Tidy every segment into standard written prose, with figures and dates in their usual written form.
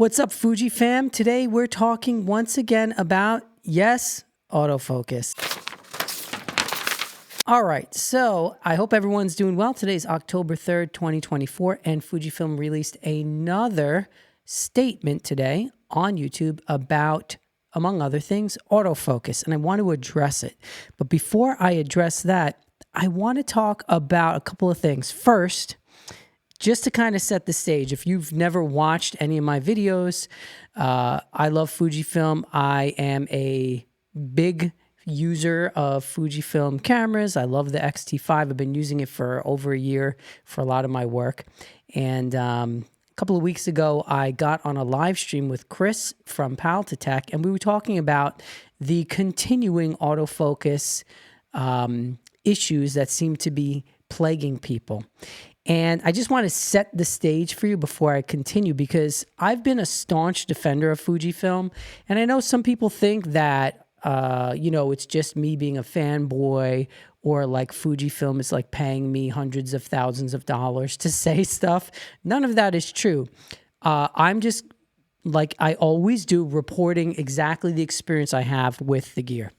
What's up, Fuji fam? Today we're talking once again about, yes, autofocus. All right, so I hope everyone's doing well. Today's October 3rd, 2024, and Fujifilm released another statement today on YouTube about, among other things, autofocus, and I want to address it. But before I address that, I want to talk about a couple of things. First, just to kind of set the stage, if you've never watched any of my videos, I love Fujifilm. I am a big user of Fujifilm cameras. I love the X-T5. I've been using it for over a year for a lot of my work. And a couple of weeks ago, I got on a live stream with Chris from Pal to Tech, and we were talking about the continuing autofocus issues that seem to be plaguing people. And I just want to set the stage for you before I continue, because I've been a staunch defender of Fujifilm. And I know some people think that, it's just me being a fanboy, or like Fujifilm is like paying me hundreds of thousands of dollars to say stuff. None of that is true. I'm just, like I always do, reporting exactly the experience I have with the gear.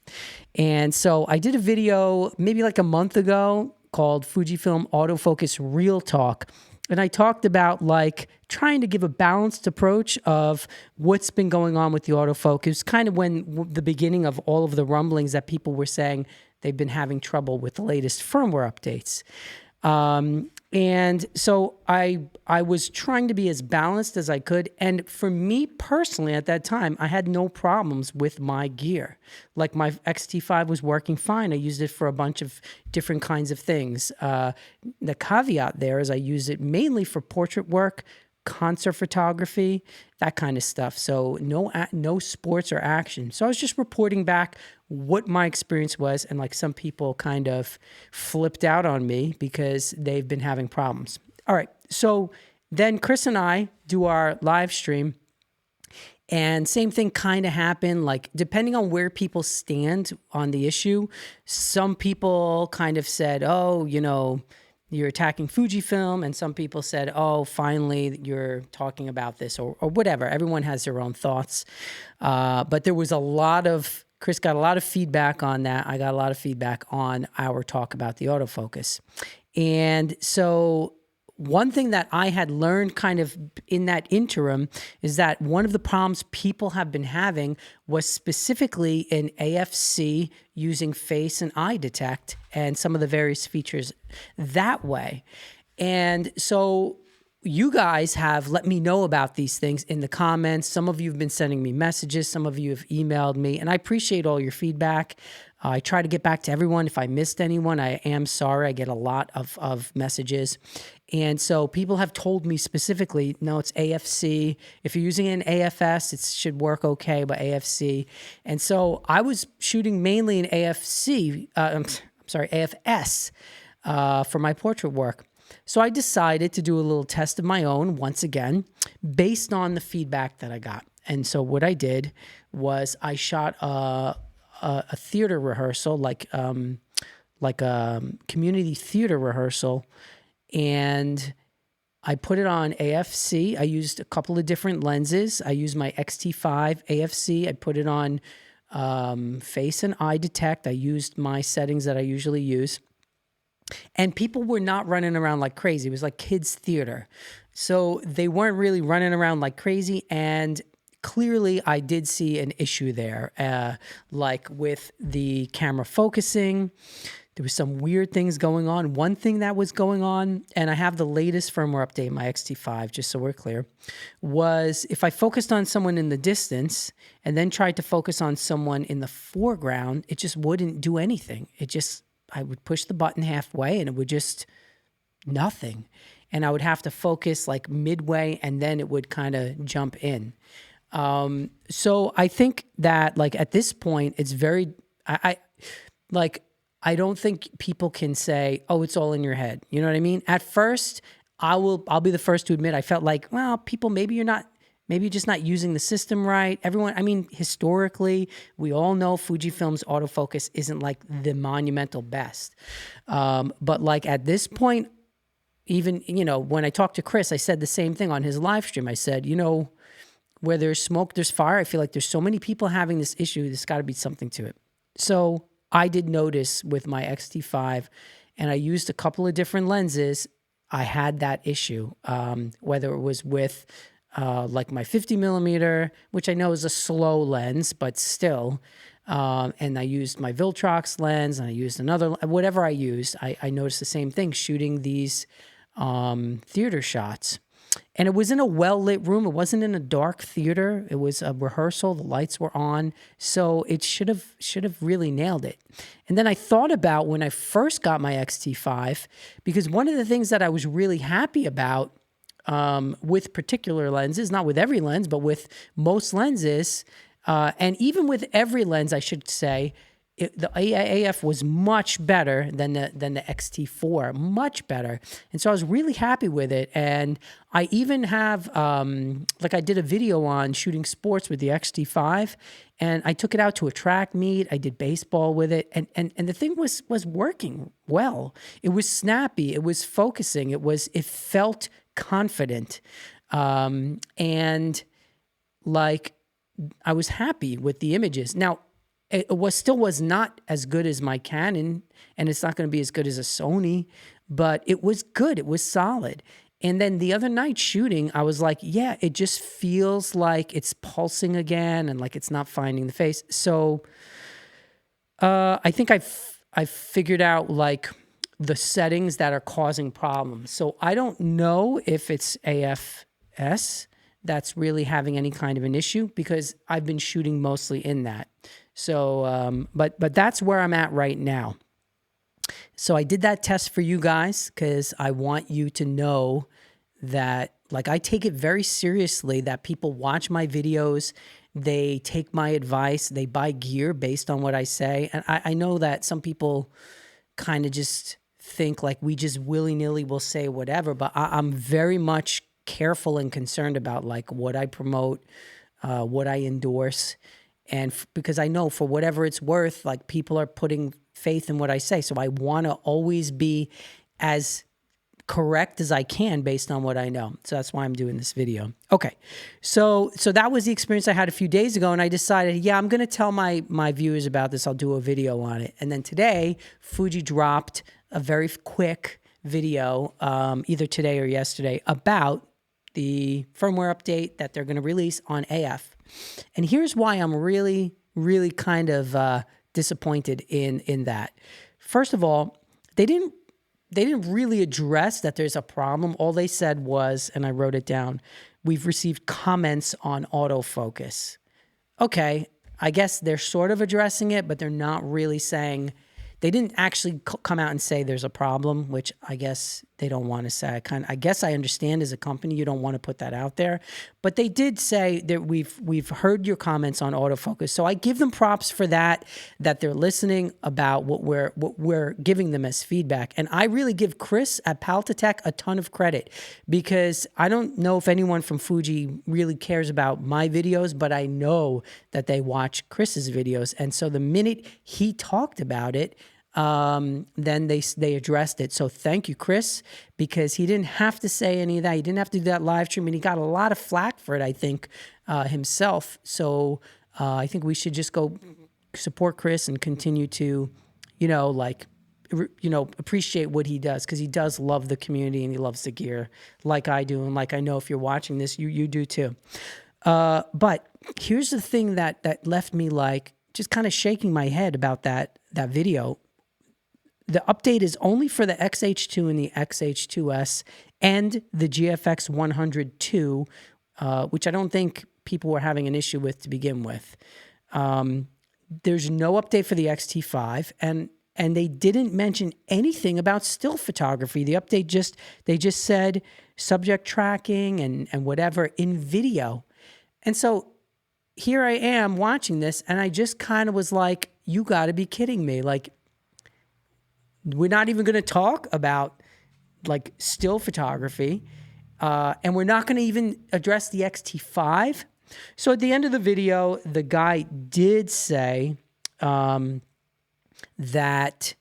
And so I did a video maybe like a month ago called Fujifilm Autofocus Real Talk. And I talked about like trying to give a balanced approach of what's been going on with the autofocus, kind of when the beginning of all of the rumblings that people were saying they've been having trouble with the latest firmware updates. And so I was trying to be as balanced as I could. And for me personally, at that time, I had no problems with my gear. Like my X-T5 was working fine. I used it for a bunch of different kinds of things. The caveat there is I used it mainly for portrait work, concert photography, that kind of stuff. So no sports or action. So I was just reporting back what my experience was, and like some people kind of flipped out on me because they've been having problems. All right, so then Chris and I do our live stream, and same thing kind of happened. Like, depending on where people stand on the issue, some people kind of said, oh, you're attacking Fujifilm, and some people said, oh, finally you're talking about this, or whatever. Everyone has their own thoughts. But there was Chris got a lot of feedback on that. I got a lot of feedback on our talk about the autofocus. And so one thing that I had learned kind of in that interim is that one of the problems people have been having was specifically in AFC using face and eye detect and some of the various features that way. And so you guys have let me know about these things in the comments. Some of you have been sending me messages. Some of you have emailed me, and I appreciate all your feedback. I try to get back to everyone. If I missed anyone, I am sorry. I get a lot of messages. And so people have told me specifically, no, it's AFC. If you're using an AFS, it should work okay, but AFC. And so I was shooting mainly in AFS for my portrait work. So I decided to do a little test of my own once again, based on the feedback that I got. And so what I did was I shot a theater rehearsal, like a community theater rehearsal, and I put it on AFC. I used a couple of different lenses. I used my X-T5 AFC. I put it on face and eye detect. I used my settings that I usually use. And people were not running around like crazy. It was like kids' theater. So they weren't really running around like crazy. And clearly I did see an issue there, like with the camera focusing. There was some weird things going on. One thing that was going on, and I have the latest firmware update in my X-T5, just so we're clear, was if I focused on someone in the distance and then tried to focus on someone in the foreground, it just wouldn't do anything. I would push the button halfway and it would just nothing. And I would have to focus like midway, and then it would kind of jump in. So I think that like at this point, it's very, I don't think people can say, oh, it's all in your head. You know what I mean? At first, I'll be the first to admit, I felt like, well, people, maybe you're just not using the system right. Historically, we all know Fujifilm's autofocus isn't like the monumental best. But like at this point, even, when I talked to Chris, I said the same thing on his live stream. I said, where there's smoke, there's fire. I feel like there's so many people having this issue. There's got to be something to it. So I did notice with my X-T5, and I used a couple of different lenses, I had that issue, whether it was with like my 50 millimeter, which I know is a slow lens, but still. And I used my Viltrox lens, and I used another, whatever I used, I noticed the same thing shooting these theater shots. And it was in a well-lit room. It wasn't in a dark theater. It was a rehearsal. The lights were on. So it should have really nailed it. And then I thought about when I first got my X-T5, because one of the things that I was really happy about with particular lenses, not with every lens, but with most lenses, and even with every lens, I should say, the AF was much better than the X-T4, much better. And so I was really happy with it. And I even have, like I did a video on shooting sports with the X-T5, and I took it out to a track meet. I did baseball with it. And the thing was working well. It was snappy. It was focusing. It felt confident. And like I was happy with the images. Now, it still was not as good as my Canon, and it's not going to be as good as a Sony, but it was good. It was solid. And then the other night shooting, I was like, yeah, it just feels like it's pulsing again and like it's not finding the face. So I think I've figured out like the settings that are causing problems. So I don't know if it's AFS that's really having any kind of an issue, because I've been shooting mostly in that. So, but that's where I'm at right now. So I did that test for you guys because I want you to know that, like, I take it very seriously that people watch my videos, they take my advice, they buy gear based on what I say. And I know that some people kind of just think like we just willy-nilly will say whatever, but I'm very much careful and concerned about like what I promote, what I endorse. And because I know for whatever it's worth, like people are putting faith in what I say. So I want to always be as correct as I can based on what I know. So that's why I'm doing this video. Okay. So that was the experience I had a few days ago. And I decided, yeah, I'm going to tell my viewers about this. I'll do a video on it. And then today, Fuji dropped a very quick video, either today or yesterday, about the firmware update that they're going to release on AF. And here's why I'm really, really kind of disappointed in that. First of all, they didn't really address that there's a problem. All they said was, and I wrote it down, we've received comments on autofocus. Okay, I guess they're sort of addressing it, but they're not really saying, they didn't actually come out and say there's a problem, which I guess they don't want to say. I guess I understand as a company you don't want to put that out there, but they did say that we've heard your comments on autofocus. So I give them props for that they're listening about what we're giving them as feedback. And I really give Chris at Paltatech a ton of credit, because I don't know if anyone from Fuji really cares about my videos, but I know that they watch Chris's videos. And so the minute he talked about it, then they addressed it. So thank you, Chris, because he didn't have to say any of that. He didn't have to do that live stream, and he got a lot of flack for it, I think, himself. So I think we should just go support Chris and continue to, appreciate what he does, because he does love the community and he loves the gear like I do. And like I know if you're watching this, you do too. But here's the thing that left me like just kind of shaking my head about that video. The update is only for the XH2 and the XH2S and the GFX 102, which I don't think people were having an issue with to begin with. There's no update for the X-T5, and they didn't mention anything about still photography. The update they just said subject tracking and whatever in video. And so here I am watching this, and I just kind of was like, you got to be kidding me. Like, we're not even going to talk about like still photography, and we're not going to even address the X-T5. So at the end of the video, the guy did say that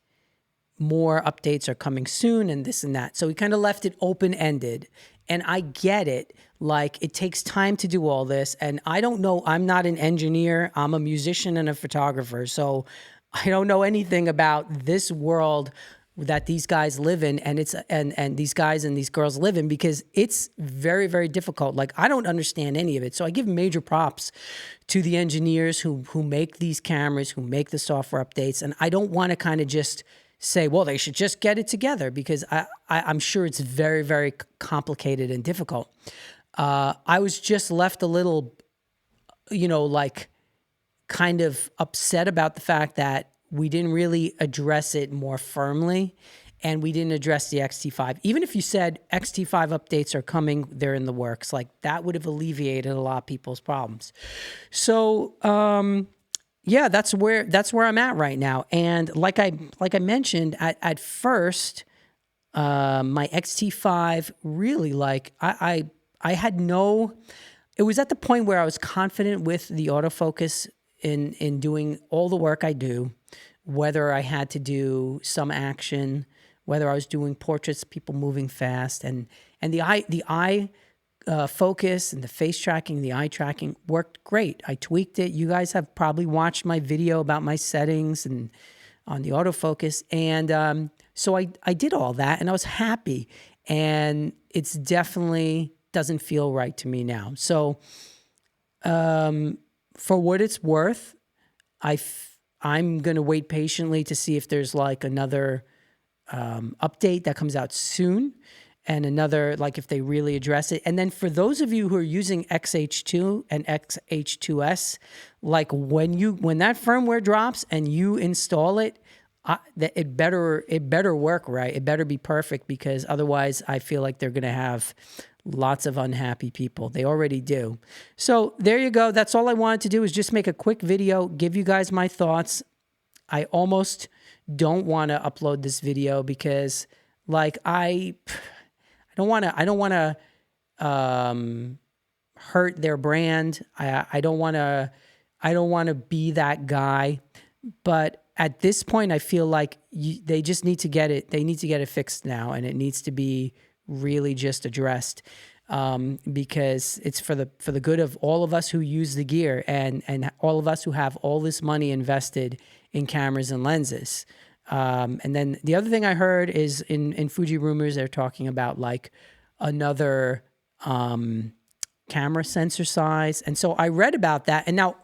more updates are coming soon and this and that. So he kind of left it open-ended. And I get it. Like, it takes time to do all this. And I don't know, I'm not an engineer. I'm a musician and a photographer. So I don't know anything about this world that these guys live in, and these guys and these girls live in, because it's very, very difficult. Like, I don't understand any of it. So I give major props to the engineers who make these cameras, who make the software updates. And I don't want to kind of just say, well, they should just get it together, because I'm sure it's very, very complicated and difficult. I was just left a little, like, kind of upset about the fact that we didn't really address it more firmly, and we didn't address the XT5. Even if you said XT5 updates are coming, they're in the works, like, that would have alleviated a lot of people's problems. So, yeah, that's where I'm at right now. And like I mentioned, at first, my XT5 really, like, I had no, it was at the point where I was confident with the autofocus in doing all the work I do, whether I had to do some action, whether I was doing portraits, people moving fast, and the eye focus and the face tracking, the eye tracking worked great. I tweaked it. You guys have probably watched my video about my settings and on the autofocus. And so I did all that, and I was happy. And it's definitely doesn't feel right to me now. So for what it's worth, I'm going to wait patiently to see if there's like another update that comes out soon, and another, like, if they really address it. And then for those of you who are using XH2 and XH2S, like, when that firmware drops and you install it, it better work right. It better be perfect, because otherwise I feel like they're going to have lots of unhappy people. They already do. So there you go. That's all I wanted to do, is just make a quick video, give you guys my thoughts. I almost don't want to upload this video because, like, I don't want to hurt their brand. I don't want to be that guy. But at this point, I feel like they just need to get it. They need to get it fixed now, and it needs to be really just addressed, because it's for the good of all of us who use the gear, and all of us who have all this money invested in cameras and lenses. And then the other thing I heard is in Fuji rumors, they're talking about like another camera sensor size. And so I read about that, and now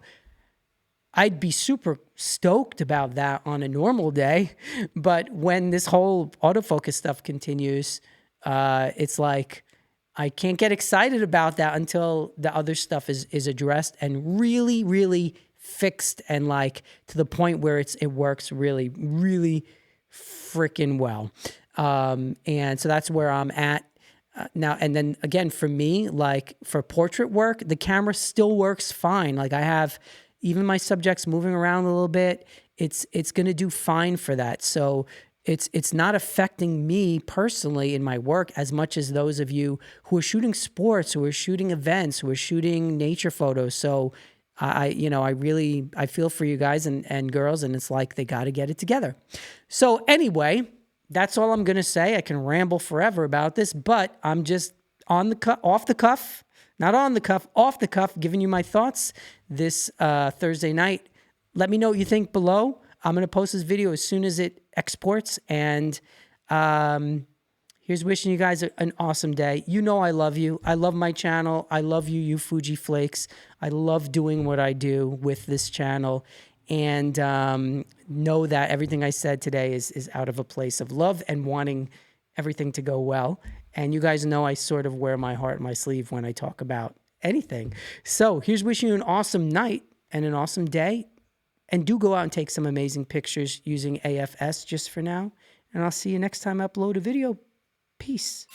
I'd be super stoked about that on a normal day. But when this whole autofocus stuff continues, it's like I can't get excited about that until the other stuff is addressed and really, really fixed, and like to the point where it works really, really freaking well. And so that's where I'm at now. And then again, for me, like for portrait work, the camera still works fine. Like I have even my subjects moving around a little bit. It's going to do fine for that. So it's not affecting me personally in my work as much as those of you who are shooting sports, who are shooting events, who are shooting nature photos. So I feel for you guys and girls, and it's like they got to get it together. So anyway, that's all I'm going to say. I can ramble forever about this, but I'm just off the cuff, giving you my thoughts this Thursday night. Let me know what you think below. I'm going to post this video as soon as it exports, and here's wishing you guys an awesome day. You know I love you. I love my channel. I love you, you Fuji Flakes. I love doing what I do with this channel, and know that everything I said today is out of a place of love and wanting everything to go well. And you guys know I sort of wear my heart on my sleeve when I talk about anything. So here's wishing you an awesome night and an awesome day. And do go out and take some amazing pictures using AFS just for now. And I'll see you next time I upload a video. Peace.